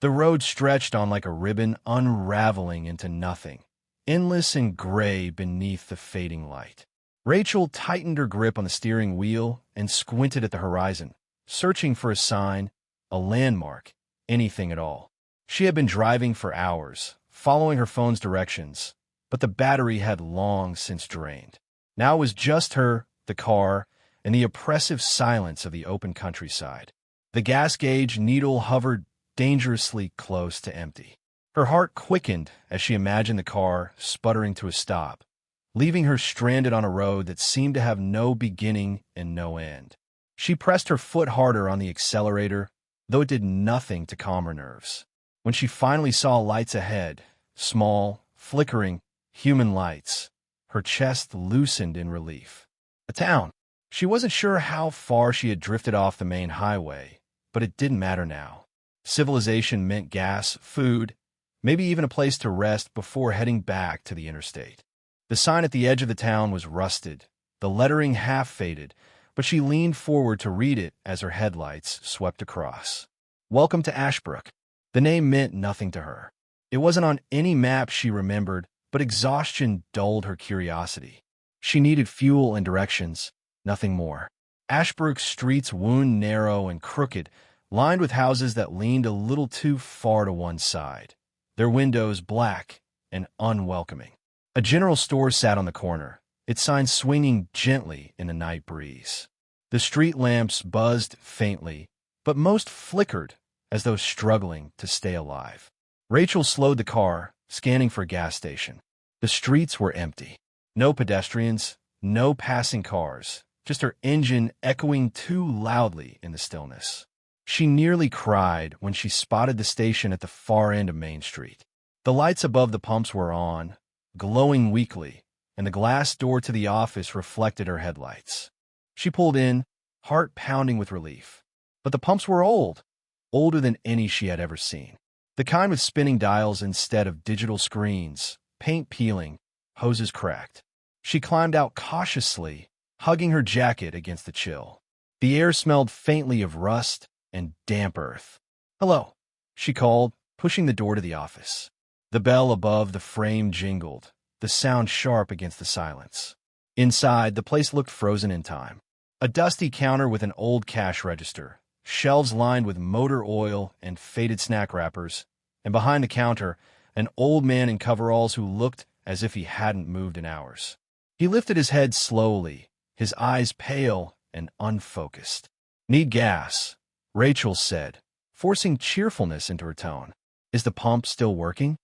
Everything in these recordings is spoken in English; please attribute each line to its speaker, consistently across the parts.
Speaker 1: The road stretched on like a ribbon, unraveling into nothing, endless and gray beneath the fading light. Rachel tightened her grip on the steering wheel and squinted at the horizon, searching for a sign, a landmark, anything at all. She had been driving for hours, following her phone's directions, but the battery had long since drained. Now it was just her, the car, and the oppressive silence of the open countryside. The gas gauge needle hovered dangerously close to empty. Her heart quickened as she imagined the car sputtering to a stop, leaving her stranded on a road that seemed to have no beginning and no end. She pressed her foot harder on the accelerator, though it did nothing to calm her nerves. When she finally saw lights ahead, small, flickering, human lights, her chest loosened in relief. A town. She wasn't sure how far she had drifted off the main highway, but it didn't matter now. Civilization meant gas, food, maybe even a place to rest before heading back to the interstate. The sign at the edge of the town was rusted, the lettering half-faded, but she leaned forward to read it as her headlights swept across. Welcome to Ashbrook. The name meant nothing to her. It wasn't on any map she remembered, but exhaustion dulled her curiosity. She needed fuel and directions, nothing more. Ashbrook's streets wound narrow and crooked, lined with houses that leaned a little too far to one side, their windows black and unwelcoming. A general store sat on the corner, its sign swinging gently in the night breeze. The street lamps buzzed faintly, but most flickered as though struggling to stay alive. Rachel slowed the car, scanning for a gas station. The streets were empty. No pedestrians, no passing cars, just her engine echoing too loudly in the stillness. She nearly cried when she spotted the station at the far end of Main Street. The lights above the pumps were on, glowing weakly, and the glass door to the office reflected her headlights. She pulled in, heart pounding with relief. But the pumps were old, older than any she had ever seen. The kind with spinning dials instead of digital screens, paint peeling, hoses cracked. She climbed out cautiously, hugging her jacket against the chill. The air smelled faintly of rust and damp earth. "Hello," she called, pushing the door to the office. The bell above the frame jingled, the sound sharp against the silence. Inside, the place looked frozen in time. A dusty counter with an old cash register, shelves lined with motor oil and faded snack wrappers, and behind the counter, an old man in coveralls who looked as if he hadn't moved in hours. He lifted his head slowly, his eyes pale and unfocused. "Need gas," Rachel said, forcing cheerfulness into her tone. "Is the pump still working?"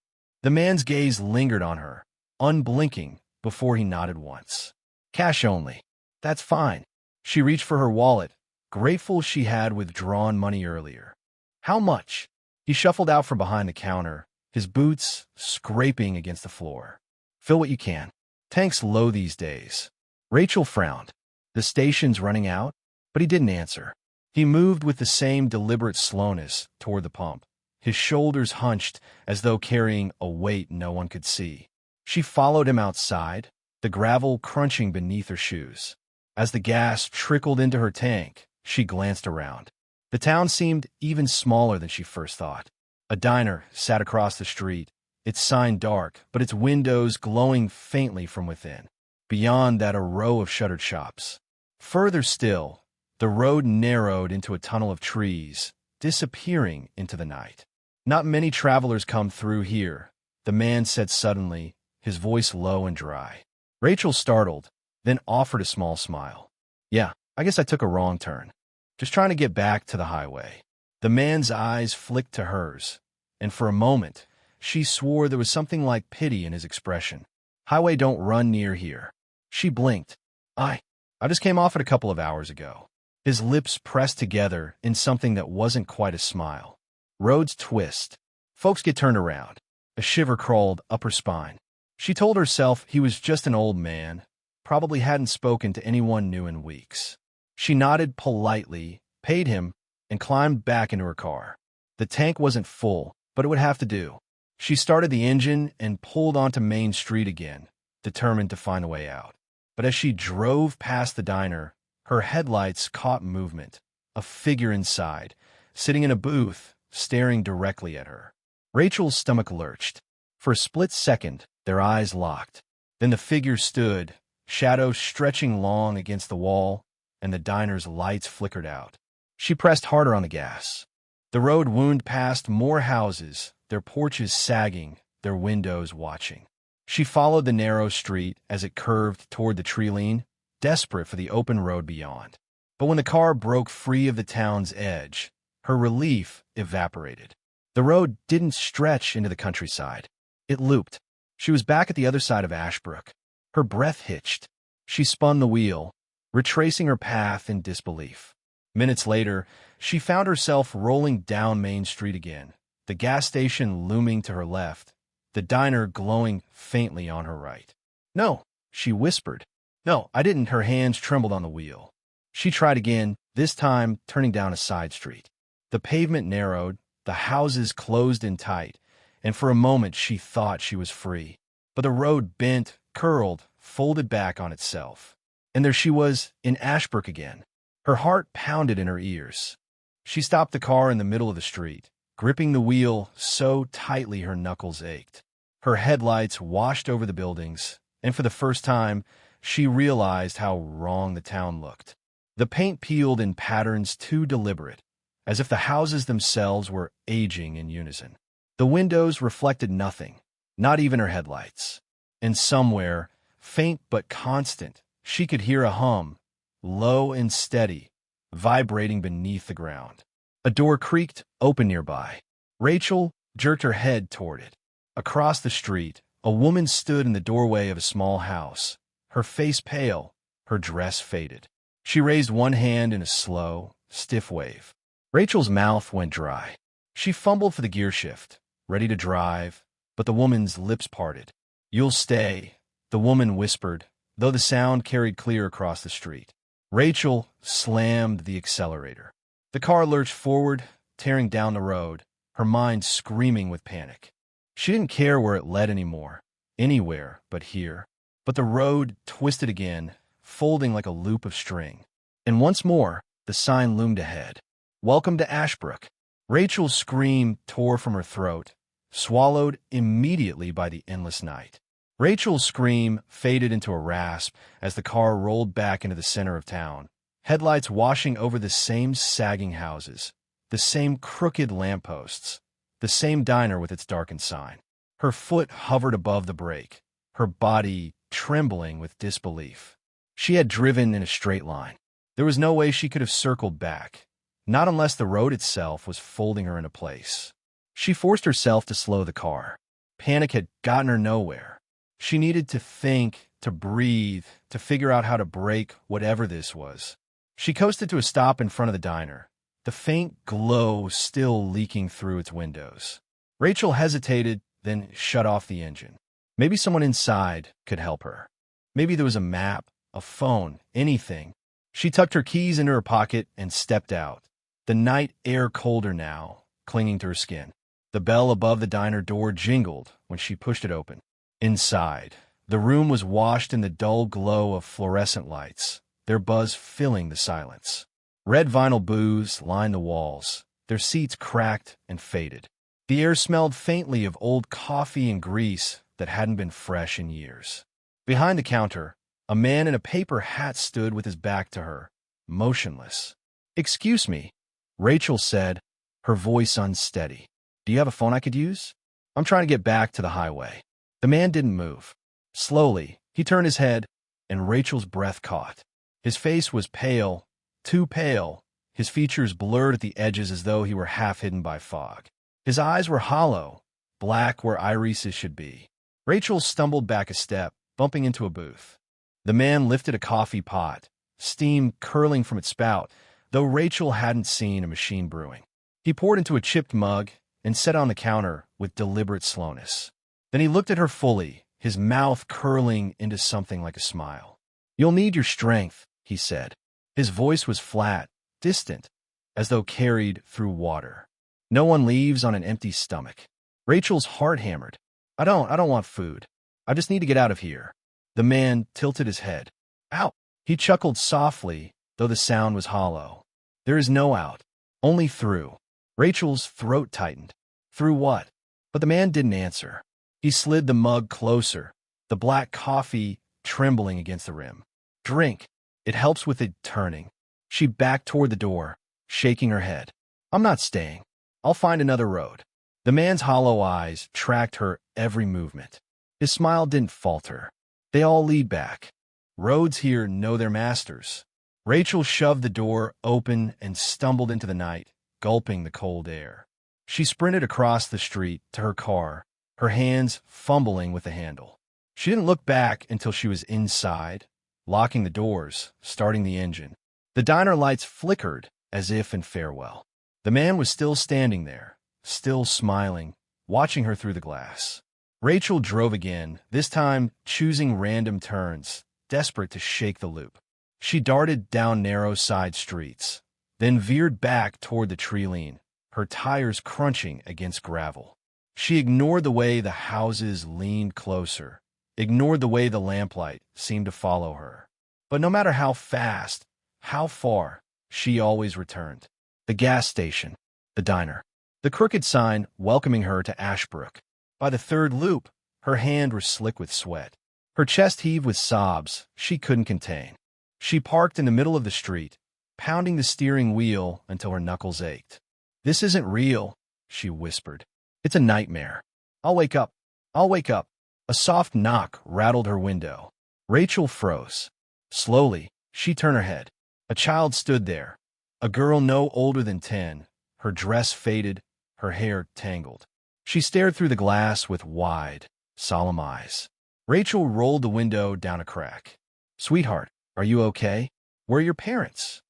Speaker 1: The man's gaze lingered on her, unblinking, before he nodded once. "Cash only." "That's fine." She reached for her wallet, grateful she had withdrawn money earlier. "How much?" He shuffled out from behind the counter, his boots scraping against the floor. "Fill what you can. Tank's low these days." Rachel frowned. The station's running out? But he didn't answer. He moved with the same deliberate slowness toward the pump, his shoulders hunched as though carrying a weight no one could see. She followed him outside, the gravel crunching beneath her shoes. As the gas trickled into her tank, she glanced around. The town seemed even smaller than she first thought. A diner sat across the street, its sign dark, but its windows glowing faintly from within. Beyond that, a row of shuttered shops. Further still, the road narrowed into a tunnel of trees, disappearing into the night. "Not many travelers come through here," the man said suddenly, his voice low and dry. Rachel startled, then offered a small smile. "Yeah, I guess I took a wrong turn. Just trying to get back to the highway." The man's eyes flicked to hers, and for a moment, she swore there was something like pity in his expression. "Highway don't run near here." She blinked. I just came off it a couple of hours ago." His lips pressed together in something that wasn't quite a smile. "Roads twist. Folks get turned around." A shiver crawled up her spine. She told herself he was just an old man, probably hadn't spoken to anyone new in weeks. She nodded politely, paid him, and climbed back into her car. The tank wasn't full, but it would have to do. She started the engine and pulled onto Main Street again, determined to find a way out. But as she drove past the diner, her headlights caught movement, a figure inside, sitting in a booth, staring directly at her. Rachel's stomach lurched. For a split second, their eyes locked. Then the figure stood, shadows stretching long against the wall, and the diner's lights flickered out. She pressed harder on the gas. The road wound past more houses, their porches sagging, their windows watching. She followed the narrow street as it curved toward the tree line, desperate for the open road beyond. But when the car broke free of the town's edge, her relief evaporated. The road didn't stretch into the countryside. It looped. She was back at the other side of Ashbrook. Her breath hitched. She spun the wheel, retracing her path in disbelief. Minutes later, she found herself rolling down Main Street again, the gas station looming to her left, the diner glowing faintly on her right. "No," she whispered. "No, I didn't." Her hands trembled on the wheel. She tried again, this time turning down a side street. The pavement narrowed, the houses closed in tight, and for a moment she thought she was free. But the road bent, curled, folded back on itself. And there she was, in Ashbrook again. Her heart pounded in her ears. She stopped the car in the middle of the street, gripping the wheel so tightly her knuckles ached. Her headlights washed over the buildings, and for the first time, she realized how wrong the town looked. The paint peeled in patterns too deliberate, as if the houses themselves were aging in unison. The windows reflected nothing, not even her headlights. And somewhere, faint but constant, she could hear a hum, low and steady, vibrating beneath the ground. A door creaked open nearby. Rachel jerked her head toward it. Across the street, a woman stood in the doorway of a small house, her face pale, her dress faded. She raised one hand in a slow, stiff wave. Rachel's mouth went dry. She fumbled for the gear shift, ready to drive, but the woman's lips parted. "You'll stay," the woman whispered, though the sound carried clear across the street. Rachel slammed the accelerator. The car lurched forward, tearing down the road, her mind screaming with panic. She didn't care where it led anymore, anywhere but here. But the road twisted again, folding like a loop of string. And once more, the sign loomed ahead. "Welcome to Ashbrook." Rachel's scream tore from her throat, swallowed immediately by the endless night. Rachel's scream faded into a rasp as the car rolled back into the center of town, headlights washing over the same sagging houses, the same crooked lampposts, the same diner with its darkened sign. Her foot hovered above the brake, her body trembling with disbelief. She had driven in a straight line. There was no way she could have circled back, not unless the road itself was folding her into place. She forced herself to slow the car. Panic had gotten her nowhere. She needed to think, to breathe, to figure out how to break whatever this was. She coasted to a stop in front of the diner, the faint glow still leaking through its windows. Rachel hesitated, then shut off the engine. Maybe someone inside could help her. Maybe there was a map, a phone, anything. She tucked her keys into her pocket and stepped out, the night air colder now, clinging to her skin. The bell above the diner door jingled when she pushed it open. Inside, the room was washed in the dull glow of fluorescent lights, their buzz filling the silence. Red vinyl booths lined the walls, their seats cracked and faded. The air smelled faintly of old coffee and grease that hadn't been fresh in years. Behind the counter, a man in a paper hat stood with his back to her, motionless. "Excuse me," Rachel said, her voice unsteady. "Do you have a phone I could use? I'm trying to get back to the highway." The man didn't move. Slowly, he turned his head, and Rachel's breath caught. His face was pale, too pale, his features blurred at the edges as though he were half hidden by fog. His eyes were hollow, black where irises should be. Rachel stumbled back a step, bumping into a booth. The man lifted a coffee pot, steam curling from its spout, though Rachel hadn't seen a machine brewing. He poured into a chipped mug and set on the counter with deliberate slowness. Then he looked at her fully, his mouth curling into something like a smile. "You'll need your strength," he said. His voice was flat, distant, as though carried through water. "No one leaves on an empty stomach." Rachel's heart hammered. I don't want food. I just need to get out of here." The man tilted his head. "Out." He chuckled softly, though the sound was hollow. "There is no out, only through." Rachel's throat tightened. Through what? But the man didn't answer. He slid the mug closer, the black coffee trembling against the rim. Drink. It helps with it turning. She backed toward the door, shaking her head. I'm not staying. I'll find another road. The man's hollow eyes tracked her every movement. His smile didn't falter. They all lead back. Roads here know their masters. Rachel shoved the door open and stumbled into the night, gulping the cold air. She sprinted across the street to her car, her hands fumbling with the handle. She didn't look back until she was inside, locking the doors, starting the engine. The diner lights flickered as if in farewell. The man was still standing there, still smiling, watching her through the glass. Rachel drove again, this time choosing random turns, desperate to shake the loop. She darted down narrow side streets, then veered back toward the tree line, her tires crunching against gravel. She ignored the way the houses leaned closer, ignored the way the lamplight seemed to follow her. But no matter how fast, how far, she always returned. The gas station, the diner, the crooked sign welcoming her to Ashbrook. By the third loop, her hand was slick with sweat. Her chest heaved with sobs she couldn't contain. She parked in the middle of the street, pounding the steering wheel until her knuckles ached. This isn't real, she whispered. It's a nightmare. I'll wake up. I'll wake up. A soft knock rattled her window. Rachel froze. Slowly, she turned her head. A child stood there, a girl no older than 10, her dress faded, her hair tangled. She stared through the glass with wide, solemn eyes. Rachel rolled the window down a crack. Sweetheart, are you okay? Where are your parents?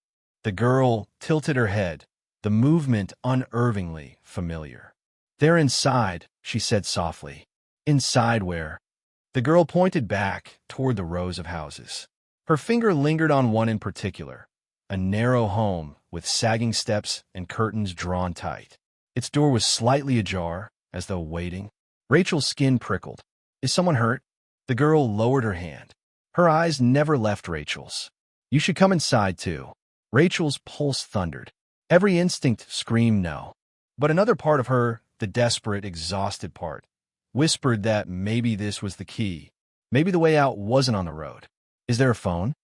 Speaker 1: The girl tilted her head, the movement unnervingly familiar. They're inside, she said softly. Inside where? The girl pointed back toward the rows of houses. Her finger lingered on one in particular, a narrow home with sagging steps and curtains drawn tight. Its door was slightly ajar, as though waiting. Rachel's skin prickled. Is someone hurt? The girl lowered her hand. Her eyes never left Rachel's. You should come inside, too. Rachel's pulse thundered. Every instinct screamed no. But another part of her, the desperate, exhausted part, whispered that maybe this was the key. Maybe the way out wasn't on the road. Is there a phone?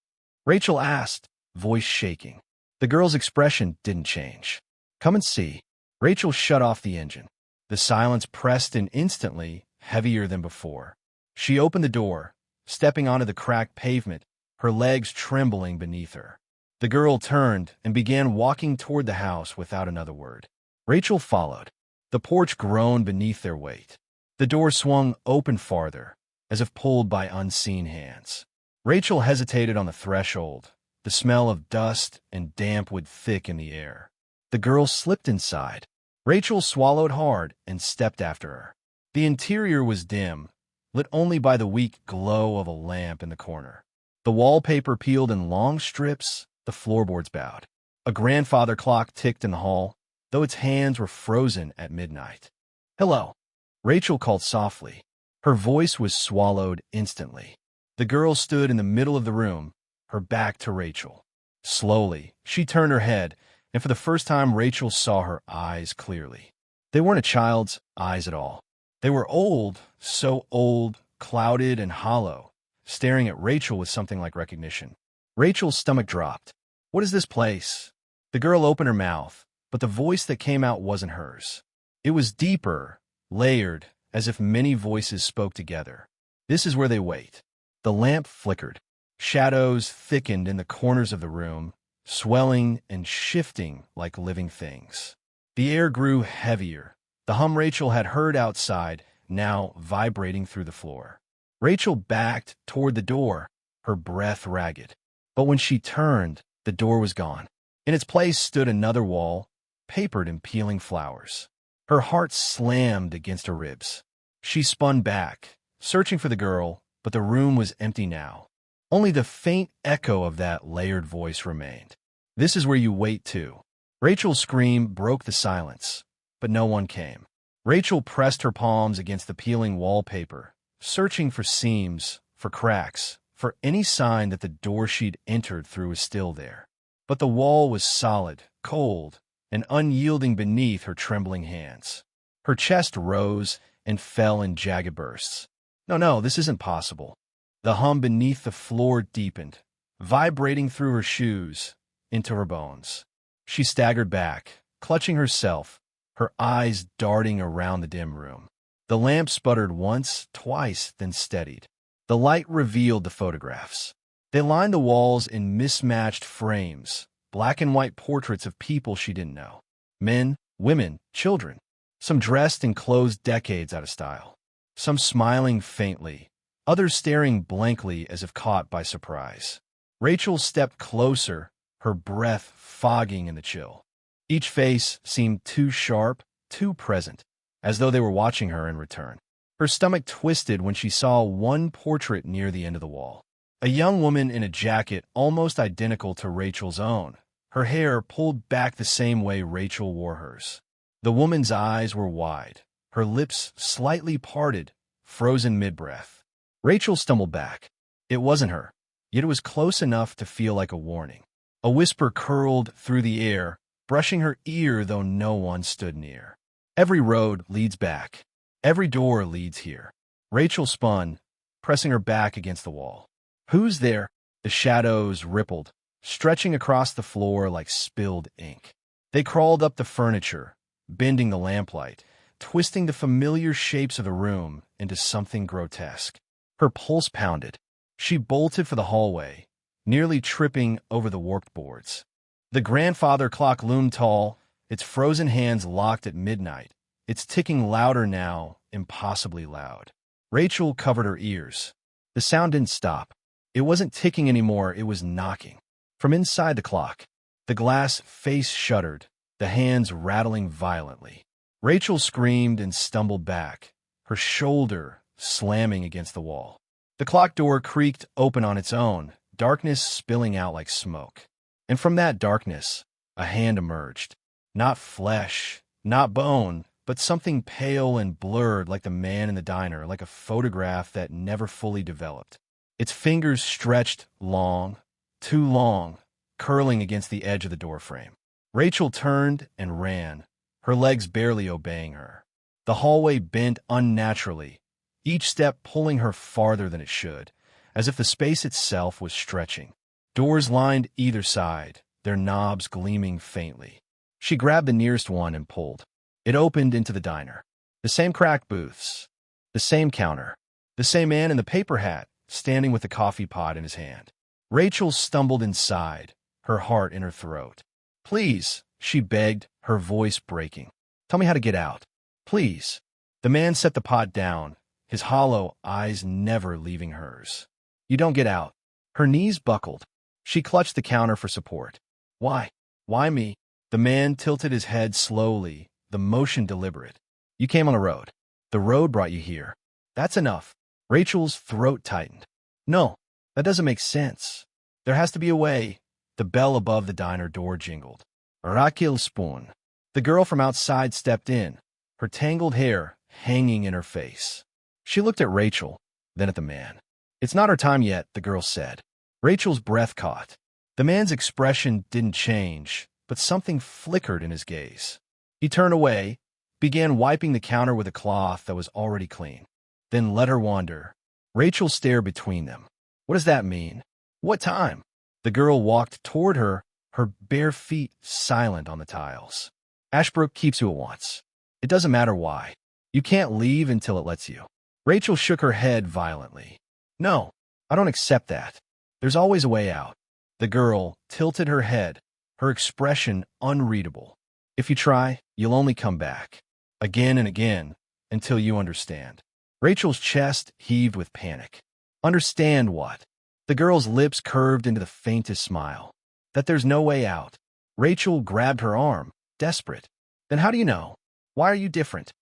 Speaker 1: Rachel asked, voice shaking. The girl's expression didn't change. Come and see. Rachel shut off the engine. The silence pressed in instantly, heavier than before. She opened the door, stepping onto the cracked pavement, her legs trembling beneath her. The girl turned and began walking toward the house without another word. Rachel followed. The porch groaned beneath their weight. The door swung open farther, as if pulled by unseen hands. Rachel hesitated on the threshold. The smell of dust and damp would thick in the air. The girl slipped inside. Rachel swallowed hard and stepped after her. The interior was dim, lit only by the weak glow of a lamp in the corner. The wallpaper peeled in long strips, the floorboards bowed. A grandfather clock ticked in the hall, though its hands were frozen at midnight. Hello, Rachel called softly. Her voice was swallowed instantly. The girl stood in the middle of the room, her back to Rachel. Slowly, she turned her head, and for the first time Rachel saw her eyes clearly. They weren't a child's eyes at all. They were old, so old, clouded and hollow, staring at Rachel with something like recognition. Rachel's stomach dropped. What is this place? The girl opened her mouth, but the voice that came out wasn't hers. It was deeper, layered, as if many voices spoke together. This is where they wait. The lamp flickered. Shadows thickened in the corners of the room, swelling and shifting like living things. The air grew heavier. The hum Rachel had heard outside, now vibrating through the floor. Rachel backed toward the door, her breath ragged. But when she turned, the door was gone. In its place stood another wall, papered in peeling flowers. Her heart slammed against her ribs. She spun back, searching for the girl, but the room was empty now. Only the faint echo of that layered voice remained. This is where you wait, too. Rachel's scream broke the silence, but no one came. Rachel pressed her palms against the peeling wallpaper, searching for seams, for cracks, for any sign that the door she'd entered through was still there. But the wall was solid, cold, and unyielding beneath her trembling hands. Her chest rose and fell in jagged bursts. No, this isn't possible. The hum beneath the floor deepened, vibrating through her shoes into her bones. She staggered back, clutching herself, her eyes darting around the dim room. The lamp sputtered once, twice, then steadied. The light revealed the photographs. They lined the walls in mismatched frames, black and white portraits of people she didn't know. Men, women, children. Some dressed in clothes decades out of style. Some smiling faintly, others staring blankly as if caught by surprise. Rachel stepped closer, her breath fogging in the chill. Each face seemed too sharp, too present, as though they were watching her in return. Her stomach twisted when she saw one portrait near the end of the wall. A young woman in a jacket almost identical to Rachel's own, her hair pulled back the same way Rachel wore hers. The woman's eyes were wide, her lips slightly parted, frozen mid-breath. Rachel stumbled back. It wasn't her, yet it was close enough to feel like a warning. A whisper curled through the air, brushing her ear though no one stood near. Every road leads back. Every door leads here. Rachel spun, pressing her back against the wall. Who's there? The shadows rippled, stretching across the floor like spilled ink. They crawled up the furniture, bending the lamplight, twisting the familiar shapes of the room into something grotesque. Her pulse pounded. She bolted for the hallway, nearly tripping over the warped boards. The grandfather clock loomed tall, its frozen hands locked at midnight, its ticking louder now, impossibly loud. Rachel covered her ears. The sound didn't stop. It wasn't ticking anymore, it was knocking. From inside the clock, the glass face shuddered, the hands rattling violently. Rachel screamed and stumbled back, her shoulder slamming against the wall. The clock door creaked open on its own, darkness spilling out like smoke. And from that darkness, a hand emerged. Not flesh, not bone, but something pale and blurred like the man in the diner, like a photograph that never fully developed. Its fingers stretched long, too long, curling against the edge of the doorframe. Rachel turned and ran, her legs barely obeying her. The hallway bent unnaturally, each step pulling her farther than it should, as if the space itself was stretching. Doors lined either side, their knobs gleaming faintly. She grabbed the nearest one and pulled. It opened into the diner. The same cracked booths, the same counter, the same man in the paper hat standing with the coffee pot in his hand. Rachel stumbled inside, her heart in her throat. "Please," she begged, her voice breaking. "Tell me how to get out. Please." The man set the pot down, his hollow eyes never leaving hers. "You don't get out." Her knees buckled. She clutched the counter for support. "Why? Why me?" The man tilted his head slowly, the motion deliberate. "You came on the road. The road brought you here. That's enough." Rachel's throat tightened. "No, that doesn't make sense. There has to be a way." The bell above the diner door jingled. Raquel Spoon. The girl from outside stepped in, her tangled hair hanging in her face. She looked at Rachel, then at the man. "It's not our time yet," the girl said. Rachel's breath caught. The man's expression didn't change, but something flickered in his gaze. He turned away, began wiping the counter with a cloth that was already clean, then let her wander. Rachel stared between them. "What does that mean? What time?" The girl walked toward her, her bare feet silent on the tiles. "Ashbrook keeps you at once. It doesn't matter why. You can't leave until it lets you." Rachel shook her head violently. "No, I don't accept that. There's always a way out." The girl tilted her head, her expression unreadable. "If you try, you'll only come back. Again and again, until you understand." Rachel's chest heaved with panic. "Understand what?" The girl's lips curved into the faintest smile. "That there's no way out." Rachel grabbed her arm, desperate. "Then how do you know? Why are you different?"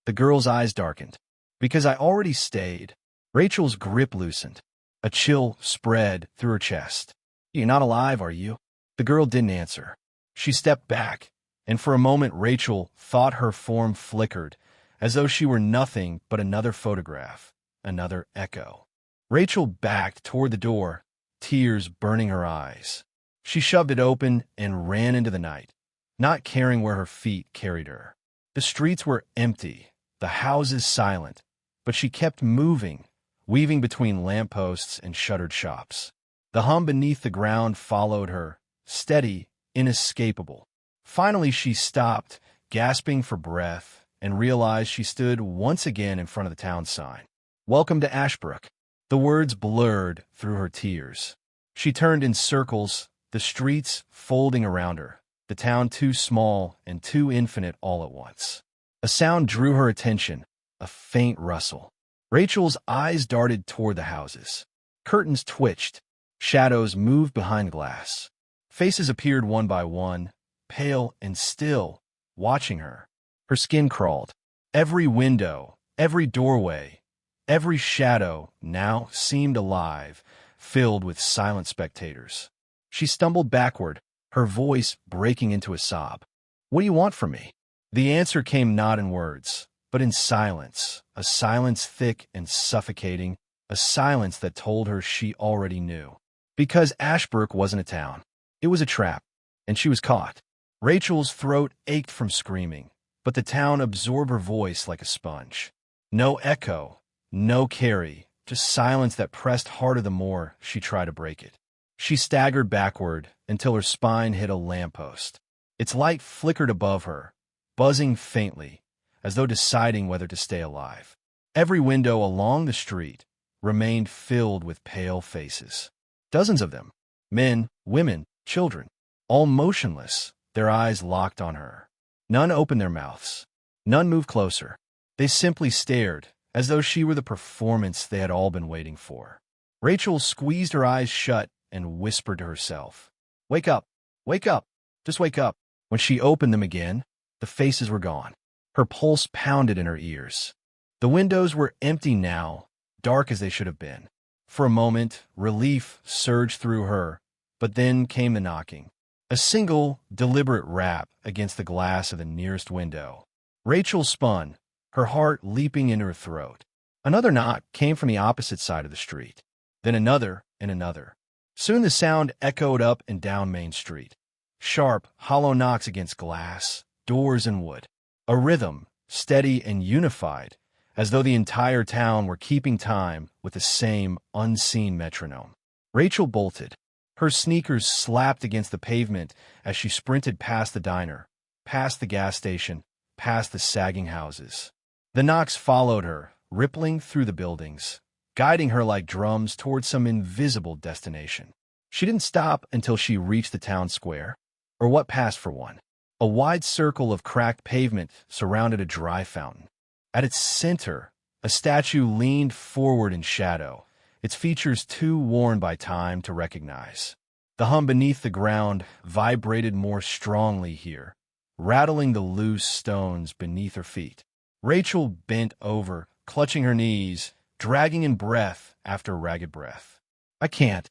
Speaker 1: The girl's eyes darkened. "Because I already stayed." Rachel's grip loosened. A chill spread through her chest. "You're not alive, are you?" The girl didn't answer. She stepped back, and for a moment Rachel thought her form flickered, as though she were nothing but another photograph, another echo. Rachel backed toward the door, tears burning her eyes. She shoved it open and ran into the night, not caring where her feet carried her. The streets were empty, the houses silent, but she kept moving, weaving between lampposts and shuttered shops. The hum beneath the ground followed her, steady, inescapable. Finally she stopped, gasping for breath, and realized she stood once again in front of the town sign. "Welcome to Ashbrook." The words blurred through her tears. She turned in circles, the streets folding around her, the town too small and too infinite all at once. A sound drew her attention, a faint rustle. Rachel's eyes darted toward the houses. Curtains twitched, shadows moved behind glass. Faces appeared one by one, pale and still, watching her. Her skin crawled. Every window, every doorway, every shadow now seemed alive, filled with silent spectators. She stumbled backward, her voice breaking into a sob. "What do you want from me?" The answer came not in words, but in silence, a silence thick and suffocating, a silence that told her she already knew. Because Ashbrook wasn't a town. It was a trap, and she was caught. Rachel's throat ached from screaming, but the town absorbed her voice like a sponge. No echo, no carry, just silence that pressed harder the more she tried to break it. She staggered backward until her spine hit a lamppost. Its light flickered above her, buzzing faintly, as though deciding whether to stay alive. Every window along the street remained filled with pale faces. Dozens of them, men, women, children, all motionless, their eyes locked on her. None opened their mouths. None moved closer. They simply stared, as though she were the performance they had all been waiting for. Rachel squeezed her eyes shut and whispered to herself, "Wake up! Wake up! Just wake up!" When she opened them again, the faces were gone. Her pulse pounded in her ears. The windows were empty now, dark as they should have been. For a moment, relief surged through her, but then came the knocking. A single, deliberate rap against the glass of the nearest window. Rachel spun, her heart leaping into her throat. Another knock came from the opposite side of the street. Then another and another. Soon the sound echoed up and down Main Street. Sharp, hollow knocks against glass, doors and wood. A rhythm, steady and unified, as though the entire town were keeping time with the same unseen metronome. Rachel bolted. Her sneakers slapped against the pavement as she sprinted past the diner, past the gas station, past the sagging houses. The knocks followed her, rippling through the buildings, guiding her like drums toward some invisible destination. She didn't stop until she reached the town square, or what passed for one. A wide circle of cracked pavement surrounded a dry fountain. At its center, a statue leaned forward in shadow, its features too worn by time to recognize. The hum beneath the ground vibrated more strongly here, rattling the loose stones beneath her feet. Rachel bent over, clutching her knees, dragging in breath after ragged breath. I can't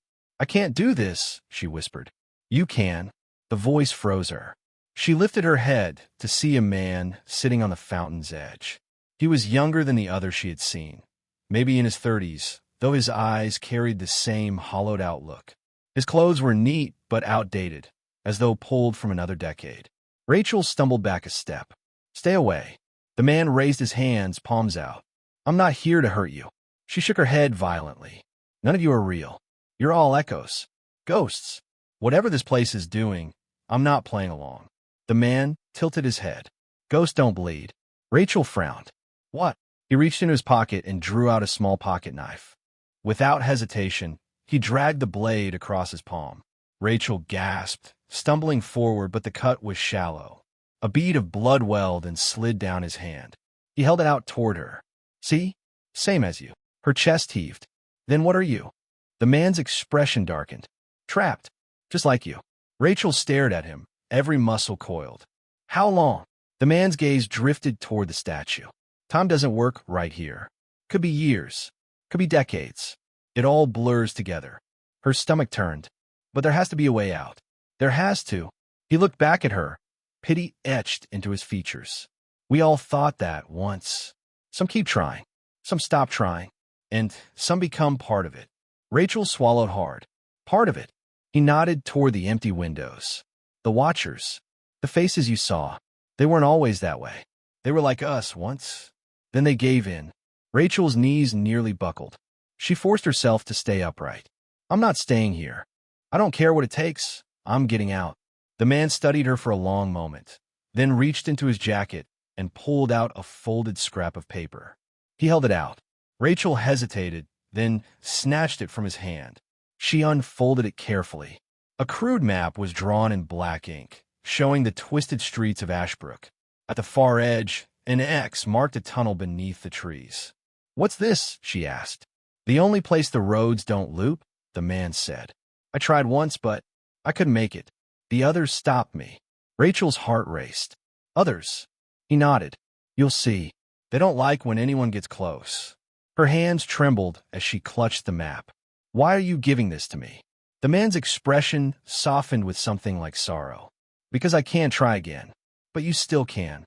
Speaker 1: do this," she whispered. "You can." The voice froze her. She lifted her head to see a man sitting on the fountain's edge. He was younger than the other she had seen, maybe in his 30s, though his eyes carried the same hollowed-out look. His clothes were neat but outdated, as though pulled from another decade. Rachel stumbled back a step. "Stay away." The man raised his hands, palms out. "I'm not here to hurt you." She shook her head violently. "None of you are real. You're all echoes. Ghosts. Whatever this place is doing, I'm not playing along." The man tilted his head. "Ghosts don't bleed." Rachel frowned. "What?" He reached into his pocket and drew out a small pocket knife. Without hesitation, he dragged the blade across his palm. Rachel gasped, stumbling forward, but the cut was shallow. A bead of blood welled and slid down his hand. He held it out toward her. "See? Same as you." Her chest heaved. "Then what are you?" The man's expression darkened. "Trapped. Just like you." Rachel stared at him, every muscle coiled. "How long?" The man's gaze drifted toward the statue. "Time doesn't work right here. Could be years. Could be decades. It all blurs together." Her stomach turned. "But there has to be a way out. There has to." He looked back at her, pity etched into his features. "We all thought that once. Some keep trying. Some stop trying. And some become part of it." Rachel swallowed hard. "Part of it." He nodded toward the empty windows. "The watchers. The faces you saw, they weren't always that way. They were like us once. Then they gave in. Rachel's knees nearly buckled. She forced herself to stay upright. I'm not staying here. I don't care what it takes. I'm getting out. The man studied her for a long moment, then reached into his jacket and pulled out a folded scrap of paper. He held it out. Rachel hesitated, then snatched it from his hand. She unfolded it carefully. A crude map was drawn in black ink, showing the twisted streets of Ashbrook. At the far edge, an X marked a tunnel beneath the trees. "What's this?" she asked. "The only place the roads don't loop," the man said. "I tried once, but I couldn't make it. The others stopped me." Rachel's heart raced. "Others?" He nodded. "You'll see. They don't like when anyone gets close." Her hands trembled as she clutched the map. "Why are you giving this to me?" The man's expression softened with something like sorrow. "Because I can't try again. But you still can."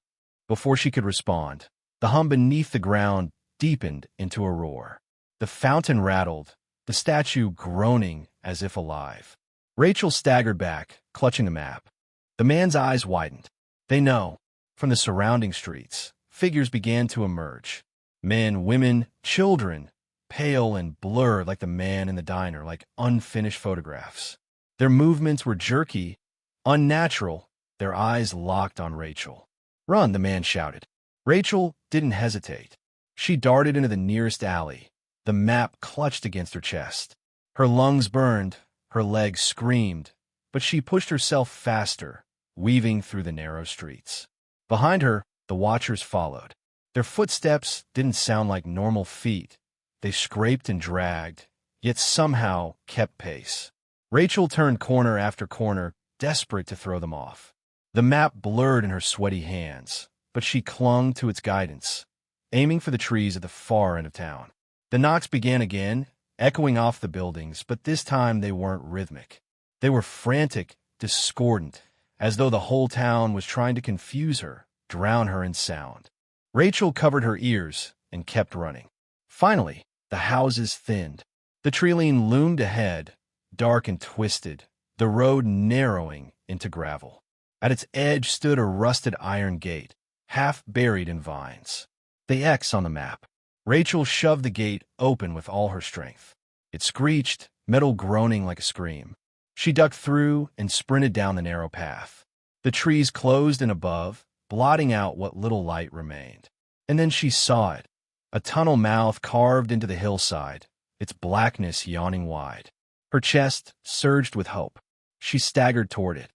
Speaker 1: Before she could respond, the hum beneath the ground deepened into a roar. The fountain rattled, the statue groaning as if alive. Rachel staggered back, clutching the map. The man's eyes widened. "They know." From the surrounding streets, figures began to emerge. Men, women, children, pale and blurred like the man in the diner, like unfinished photographs. Their movements were jerky, unnatural, their eyes locked on Rachel. "Run," the man shouted. Rachel didn't hesitate. She darted into the nearest alley. The map clutched against her chest. Her lungs burned, her legs screamed, but she pushed herself faster, weaving through the narrow streets. Behind her, the watchers followed. Their footsteps didn't sound like normal feet. They scraped and dragged, yet somehow kept pace. Rachel turned corner after corner, desperate to throw them off. The map blurred in her sweaty hands, but she clung to its guidance, aiming for the trees at the far end of town. The knocks began again, echoing off the buildings, but this time they weren't rhythmic. They were frantic, discordant, as though the whole town was trying to confuse her, drown her in sound. Rachel covered her ears and kept running. Finally, the houses thinned. The treeline loomed ahead, dark and twisted, the road narrowing into gravel. At its edge stood a rusted iron gate, half buried in vines. The X on the map. Rachel shoved the gate open with all her strength. It screeched, metal groaning like a scream. She ducked through and sprinted down the narrow path. The trees closed in above, blotting out what little light remained. And then she saw it, a tunnel mouth carved into the hillside, its blackness yawning wide. Her chest surged with hope. She staggered toward it,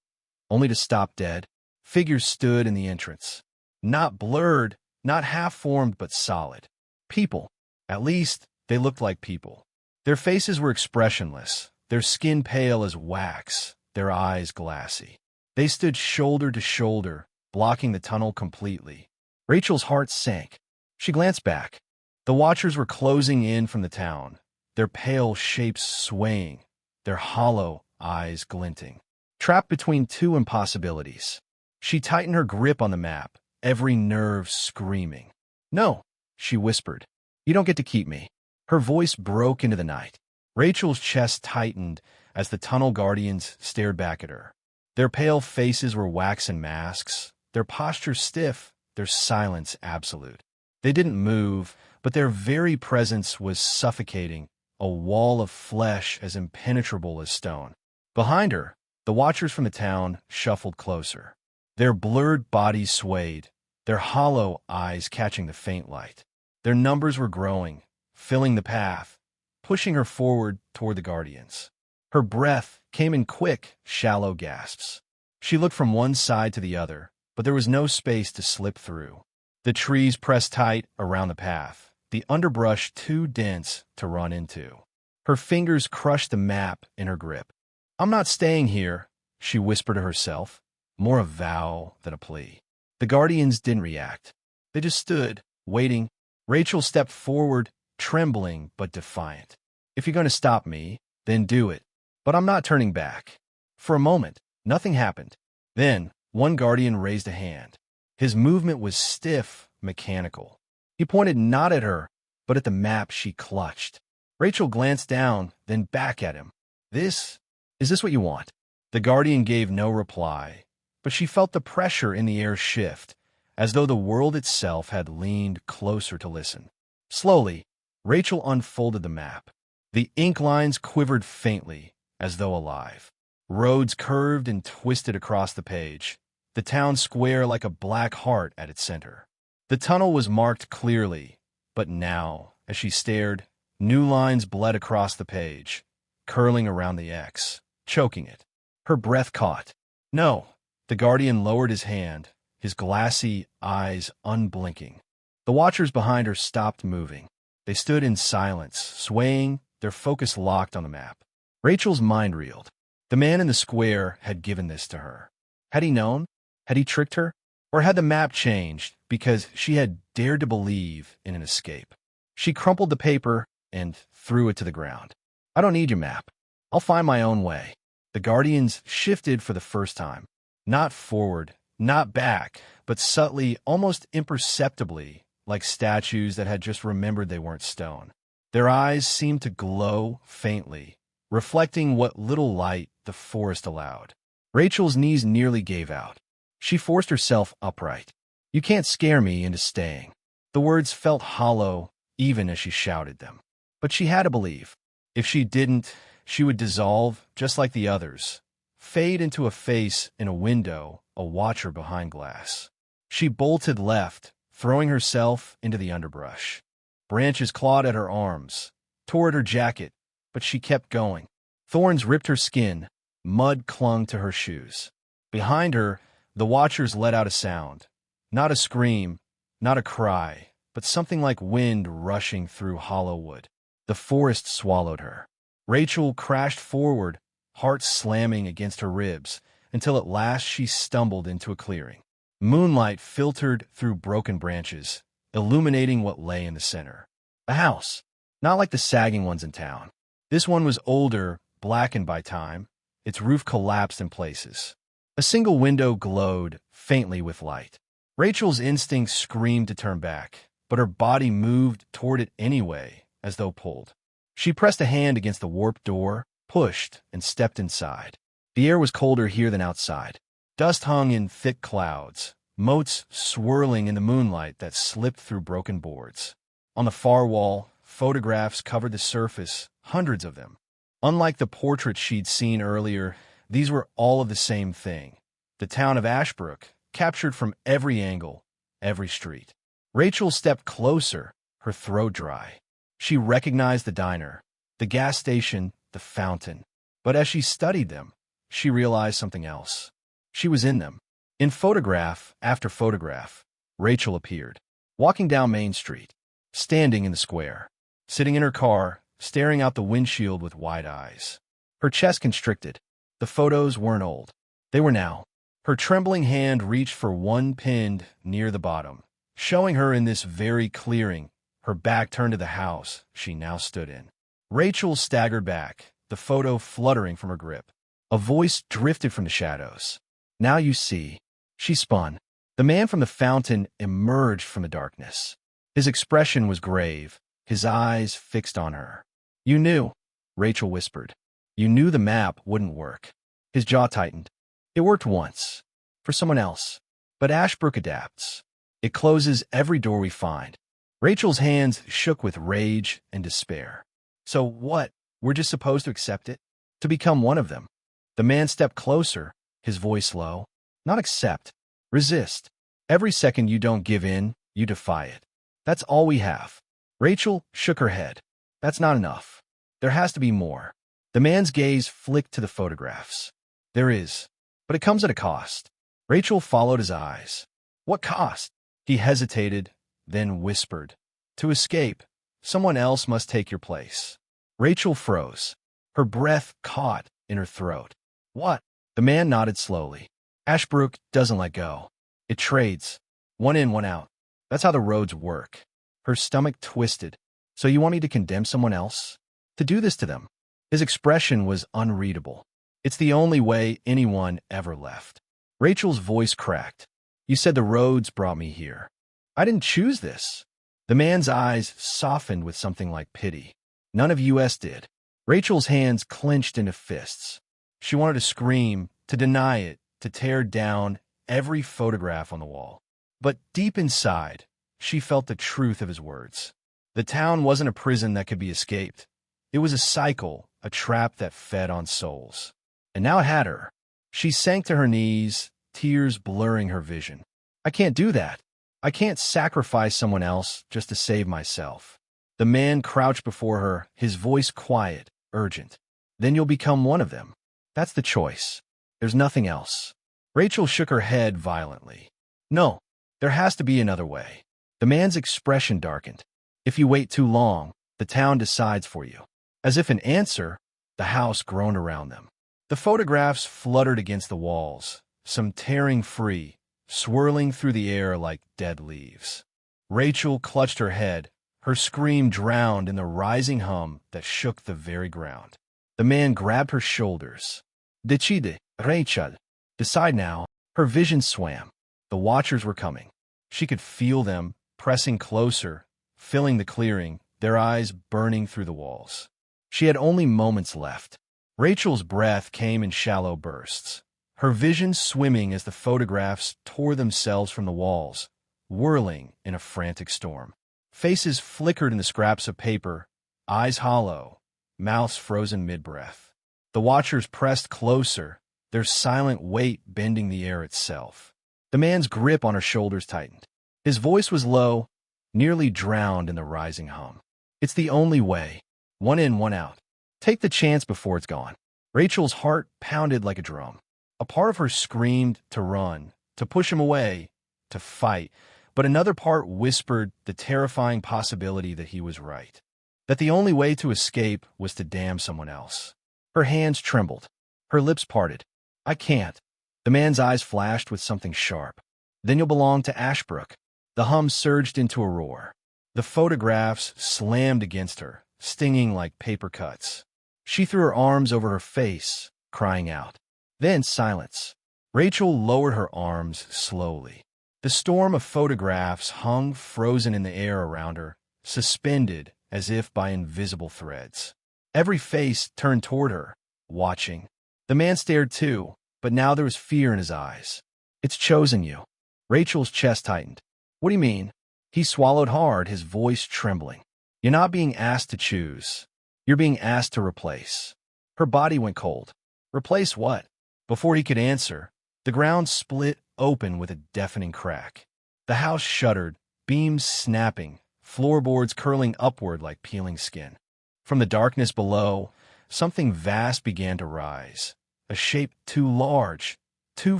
Speaker 1: only to stop dead. Figures stood in the entrance. Not blurred, not half-formed, but solid. People. At least, they looked like people. Their faces were expressionless, their skin pale as wax, their eyes glassy. They stood shoulder to shoulder, blocking the tunnel completely. Rachel's heart sank. She glanced back. The watchers were closing in from the town, their pale shapes swaying, their hollow eyes glinting. Trapped between two impossibilities, she tightened her grip on the map, every nerve screaming. "No," she whispered. "You don't get to keep me." Her voice broke into the night. Rachel's chest tightened as the tunnel guardians stared back at her. Their pale faces were waxen masks, their posture stiff, their silence absolute. They didn't move, but their very presence was suffocating, a wall of flesh as impenetrable as stone. Behind her, the watchers from the town shuffled closer. Their blurred bodies swayed, their hollow eyes catching the faint light. Their numbers were growing, filling the path, pushing her forward toward the guardians. Her breath came in quick, shallow gasps. She looked from one side to the other, but there was no space to slip through. The trees pressed tight around the path, the underbrush too dense to run into. Her fingers crushed the map in her grip. "I'm not staying here," she whispered to herself, more a vow than a plea. The guardians didn't react. They just stood, waiting. Rachel stepped forward, trembling but defiant. "If you're going to stop me, then do it. But I'm not turning back." For a moment, nothing happened. Then, one guardian raised a hand. His movement was stiff, mechanical. He pointed not at her, but at the map she clutched. Rachel glanced down, then back at him. Is this what you want?" The guardian gave no reply, but she felt the pressure in the air shift, as though the world itself had leaned closer to listen. Slowly, Rachel unfolded the map. The ink lines quivered faintly, as though alive. Roads curved and twisted across the page, the town square like a black heart at its center. The tunnel was marked clearly, but now, as she stared, new lines bled across the page, curling around the X, choking it. Her breath caught. No! The Guardian lowered his hand, his glassy eyes unblinking. The watchers behind her stopped moving. They stood in silence, swaying, their focus locked on the map. Rachel's mind reeled. The man in the square had given this to her. Had he known? Had he tricked her? Or had the map changed because she had dared to believe in an escape? She crumpled the paper and threw it to the ground. I don't need your map. I'll find my own way. The Guardians shifted for the first time. Not forward, not back, but subtly, almost imperceptibly, like statues that had just remembered they weren't stone. Their eyes seemed to glow faintly, reflecting what little light the forest allowed. Rachel's knees nearly gave out. She forced herself upright. You can't scare me into staying. The words felt hollow, even as she shouted them. But she had to believe. If she didn't, she would dissolve just like the others, fade into a face in a window, a watcher behind glass. She bolted left, throwing herself into the underbrush. Branches clawed at her arms, tore at her jacket, but she kept going. Thorns ripped her skin, mud clung to her shoes. Behind her, the watchers let out a sound. Not a scream, not a cry, but something like wind rushing through hollow wood. The forest swallowed her. Rachel crashed forward, heart slamming against her ribs, until at last she stumbled into a clearing. Moonlight filtered through broken branches, illuminating what lay in the center. A house, not like the sagging ones in town. This one was older, blackened by time, its roof collapsed in places. A single window glowed faintly with light. Rachel's instinct screamed to turn back, but her body moved toward it anyway, as though pulled. She pressed a hand against the warped door, pushed, and stepped inside. The air was colder here than outside. Dust hung in thick clouds, motes swirling in the moonlight that slipped through broken boards. On the far wall, photographs covered the surface, hundreds of them. Unlike the portrait she'd seen earlier, these were all of the same thing. The town of Ashbrook, captured from every angle, every street. Rachel stepped closer, her throat dry. She recognized the diner, the gas station, the fountain. But as she studied them, she realized something else. She was in them. In photograph after photograph, Rachel appeared, walking down Main Street, standing in the square, sitting in her car, staring out the windshield with wide eyes. Her chest constricted. The photos weren't old. They were now. Her trembling hand reached for one pinned near the bottom, showing her in this very clearing, her back turned to the house she now stood in. Rachel staggered back, the photo fluttering from her grip. A voice drifted from the shadows. Now you see. She spun. The man from the fountain emerged from the darkness. His expression was grave, his eyes fixed on her. You knew, Rachel whispered. You knew the map wouldn't work. His jaw tightened. It worked once, for someone else. But Ashbrook adapts. It closes every door we find. Rachel's hands shook with rage and despair. So what? We're just supposed to accept it? To become one of them? The man stepped closer, his voice low. Not accept. Resist. Every second you don't give in, you defy it. That's all we have. Rachel shook her head. That's not enough. There has to be more. The man's gaze flicked to the photographs. There is. But it comes at a cost. Rachel followed his eyes. What cost? He hesitated, then whispered. To escape, someone else must take your place. Rachel froze. Her breath caught in her throat. What? The man nodded slowly. Ashbrook doesn't let go. It trades. One in, one out. That's how the roads work. Her stomach twisted. So you want me to condemn someone else? To do this to them? His expression was unreadable. It's the only way anyone ever left. Rachel's voice cracked. You said the roads brought me here. I didn't choose this. The man's eyes softened with something like pity. None of us did. Rachel's hands clenched into fists. She wanted to scream, to deny it, to tear down every photograph on the wall. But deep inside, she felt the truth of his words. The town wasn't a prison that could be escaped. It was a cycle, a trap that fed on souls. And now it had her. She sank to her knees, tears blurring her vision. I can't do that. I can't sacrifice someone else just to save myself. The man crouched before her, his voice quiet, urgent. Then you'll become one of them. That's the choice. There's nothing else. Rachel shook her head violently. No, there has to be another way. The man's expression darkened. If you wait too long, the town decides for you. As if in answer, the house groaned around them. The photographs fluttered against the walls, some tearing free, swirling through the air like dead leaves. Rachel clutched her head, her scream drowned in the rising hum that shook the very ground. The man grabbed her shoulders. Decide, Rachel. Decide now. Her vision swam. The watchers were coming. She could feel them, pressing closer, filling the clearing, their eyes burning through the walls. She had only moments left. Rachel's breath came in shallow bursts, her vision swimming as the photographs tore themselves from the walls, whirling in a frantic storm. Faces flickered in the scraps of paper, eyes hollow, mouths frozen mid-breath. The watchers pressed closer, their silent weight bending the air itself. The man's grip on her shoulders tightened. His voice was low, nearly drowned in the rising hum. It's the only way. One in, one out. Take the chance before it's gone. Rachel's heart pounded like a drum. A part of her screamed to run, to push him away, to fight, but another part whispered the terrifying possibility that he was right, that the only way to escape was to damn someone else. Her hands trembled. Her lips parted. I can't. The man's eyes flashed with something sharp. Then you'll belong to Ashbrook. The hum surged into a roar. The photographs slammed against her, stinging like paper cuts. She threw her arms over her face, crying out. Then silence. Rachel lowered her arms slowly. The storm of photographs hung frozen in the air around her, suspended as if by invisible threads. Every face turned toward her, watching. The man stared too, but now there was fear in his eyes. It's chosen you. Rachel's chest tightened. What do you mean? He swallowed hard, his voice trembling. You're not being asked to choose. You're being asked to replace. Her body went cold. Replace what? Before he could answer, the ground split open with a deafening crack. The house shuddered, beams snapping, floorboards curling upward like peeling skin. From the darkness below, something vast began to rise, a shape too large, too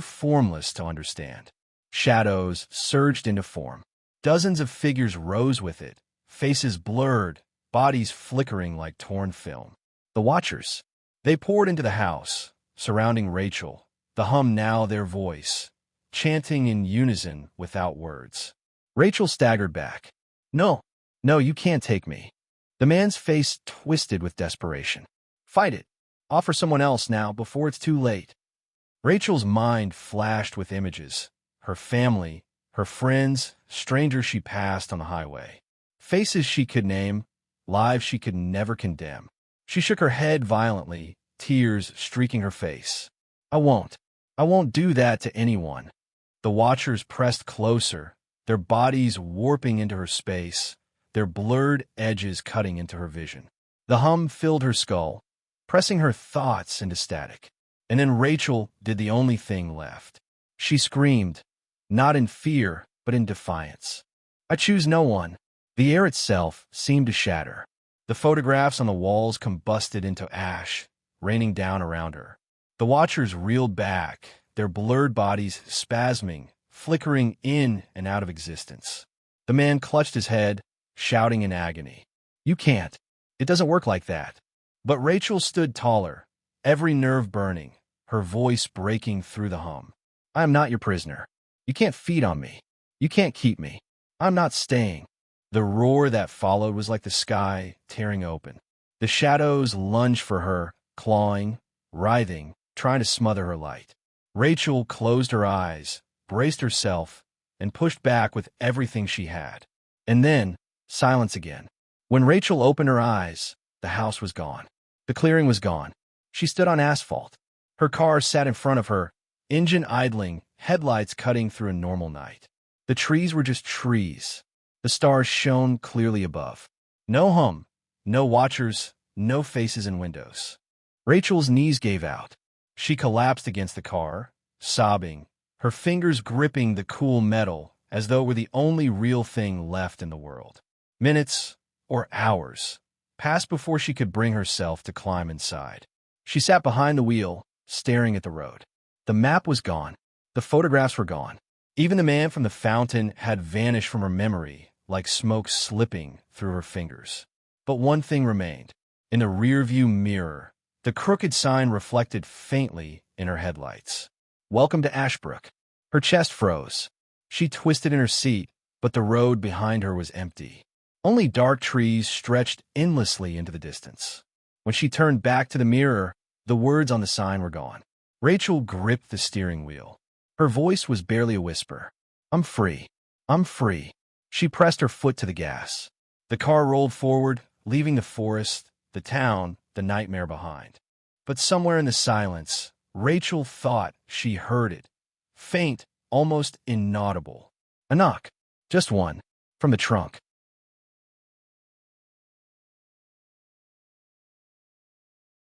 Speaker 1: formless to understand. Shadows surged into form. Dozens of figures rose with it, faces blurred, bodies flickering like torn film. The watchers. They poured into the house, surrounding Rachel, the hum now their voice, chanting in unison without words. Rachel staggered back. No, you can't take me. The man's face twisted with desperation. Fight it. Offer someone else now before it's too late. Rachel's mind flashed with images. Her family, her friends, strangers she passed on the highway. Faces she could name, lives she could never condemn. She shook her head violently, tears streaking her face. I won't do that to anyone. The watchers pressed closer, their bodies warping into her space, their blurred edges cutting into her vision. The hum filled her skull, pressing her thoughts into static. And then Rachel did the only thing left. She screamed, not in fear, but in defiance. I choose no one. The air itself seemed to shatter. The photographs on the walls combusted into ash, raining down around her. The watchers reeled back, their blurred bodies spasming, flickering in and out of existence. The man clutched his head, shouting in agony. You can't. It doesn't work like that. But Rachel stood taller, every nerve burning, her voice breaking through the hum. I am not your prisoner. You can't feed on me. You can't keep me. I'm not staying. The roar that followed was like the sky tearing open. The shadows lunged for her, clawing, writhing, trying to smother her light. Rachel closed her eyes, braced herself, and pushed back with everything she had. And then, silence again. When Rachel opened her eyes, the house was gone. The clearing was gone. She stood on asphalt. Her car sat in front of her, engine idling, headlights cutting through a normal night. The trees were just trees. The stars shone clearly above. No hum, no watchers, no faces in windows. Rachel's knees gave out. She collapsed against the car, sobbing, her fingers gripping the cool metal as though it were the only real thing left in the world. Minutes, or hours, passed before she could bring herself to climb inside. She sat behind the wheel, staring at the road. The map was gone. The photographs were gone. Even the man from the fountain had vanished from her memory, like smoke slipping through her fingers. But one thing remained. In the rearview mirror, the crooked sign reflected faintly in her headlights. Welcome to Ashbrook. Her chest froze. She twisted in her seat, but the road behind her was empty. Only dark trees stretched endlessly into the distance. When she turned back to the mirror, the words on the sign were gone. Rachel gripped the steering wheel. Her voice was barely a whisper. I'm free. I'm free. She pressed her foot to the gas. The car rolled forward, leaving the forest, the town, the nightmare behind. But somewhere in the silence, Rachel thought she heard it. Faint, almost inaudible. A knock. Just one. From the trunk.